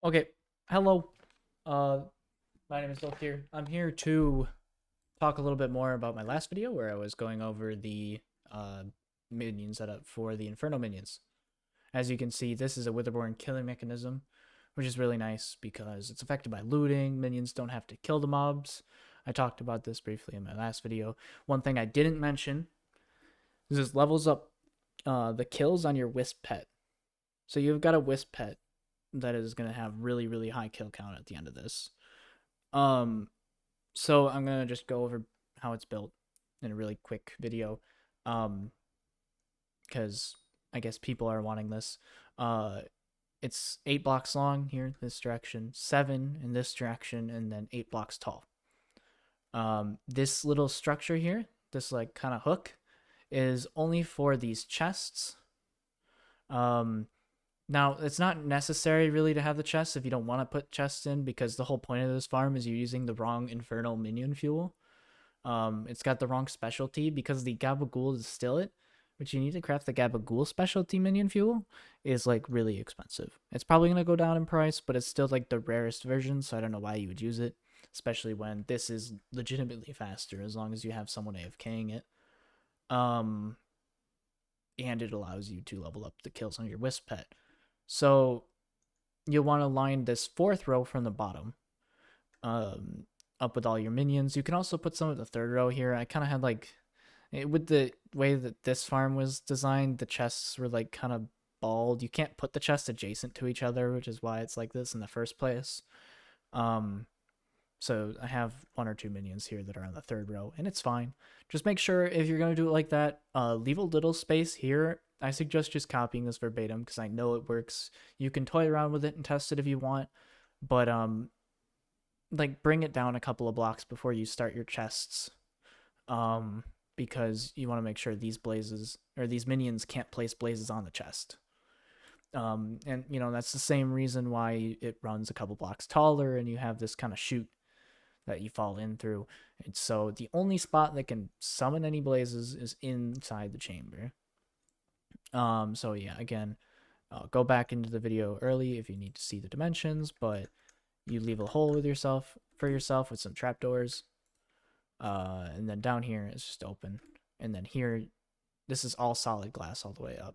Okay, hello. Uh, my name is Sulphur. I'm here to talk a little bit more about my last video where I was going over the uh, minion setup for the inferno minions. As you can see, this is a Witherborn killing mechanism, which is really nice because it's affected by looting. Minions don't have to kill the mobs. I talked about this briefly in my last video. One thing I didn't mention is this levels up the kills on your wisp pet. So you've got a wisp pet that is going to have really, really high kill count at the end of this. Um, so I'm gonna just go over how it's built in a really quick video, because I guess people are wanting this. Uh, it's 8 blocks long here, this direction, 7 in this direction, and then 8 blocks tall. This little structure here, this like kind of hook, is only for these chests. Um, Now, it's not necessary really to have the chests if you don't want to put chests in, because the whole point of this farm is you're using the wrong infernal minion fuel. It's got the wrong specialty because the gabagool distill it, which you need to craft the gabagool specialty minion fuel, is like really expensive. It's probably going to go down in price, but it's still like the rarest version, so I don't know why you would use it, especially when this is legitimately faster as long as you have someone AFKing it. Um, and it allows you to level up the kills on your wisp pet. So you'll want to line this fourth row from the bottom up with all your minions. You can also put some of the third row here. I kind of had like, with the way that this farm was designed, the chests were like kind of bald. You can't put the chests adjacent to each other, which is why it's like this in the first place. So I have 1 or 2 minions here that are on the third row, and it's fine. Just make sure if you're going to do it like that, leave a little space here. I suggest just copying this verbatim because I know it works. You can toy around with it and test it if you want, but like bring it down a couple of blocks before you start your chests, because you want to make sure these blazes or these minions can't place blazes on the chest. And that's the same reason why it runs a couple blocks taller and you have this kind of chute that you fall in through. And so the only spot that can summon any blazes is inside the chamber. So yeah, again, go back into the video early if you need to see the dimensions, but you leave a hole with yourself for yourself with some trapdoors. And then down here it's just open. And then here, this is all solid glass all the way up.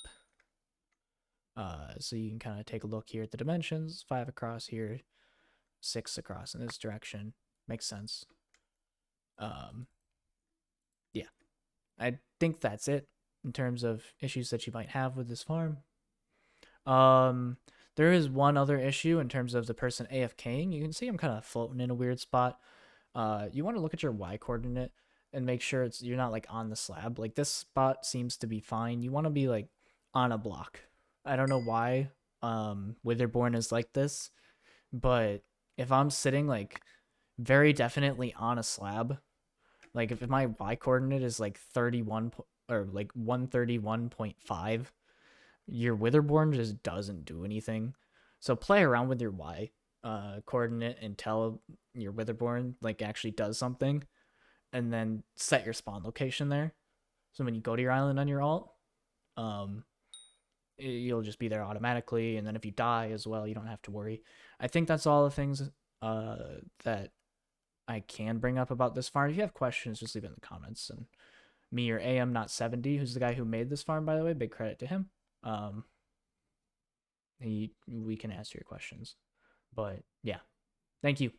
So you can kind of take a look here at the dimensions, 5 across here, 6 across in this direction. Makes sense. Yeah, I think that's it in terms of issues that you might have with this farm. There is one other issue in terms of the person AFKing. You can see I'm kind of floating in a weird spot. You want to look at your Y coordinate and make sure you're not like on the slab. Like this spot seems to be fine. You want to be like on a block. I don't know why Witherborn is like this, but if I'm sitting like very definitely on a slab, like if my Y coordinate is like 31 or like 131.5, your Witherborn just doesn't do anything. So play around with your Y coordinate until your Witherborn like actually does something, and then set your spawn location there. So when you go to your island on your alt, um, you'll just be there automatically, and then if you die as well, you don't have to worry. I think that's all the things that I can bring up about this farm. If you have questions, just leave it in the comments. And me or AM not 70, who's the guy who made this farm, by the way, big credit to him. Um, we can answer your questions. But yeah, thank you.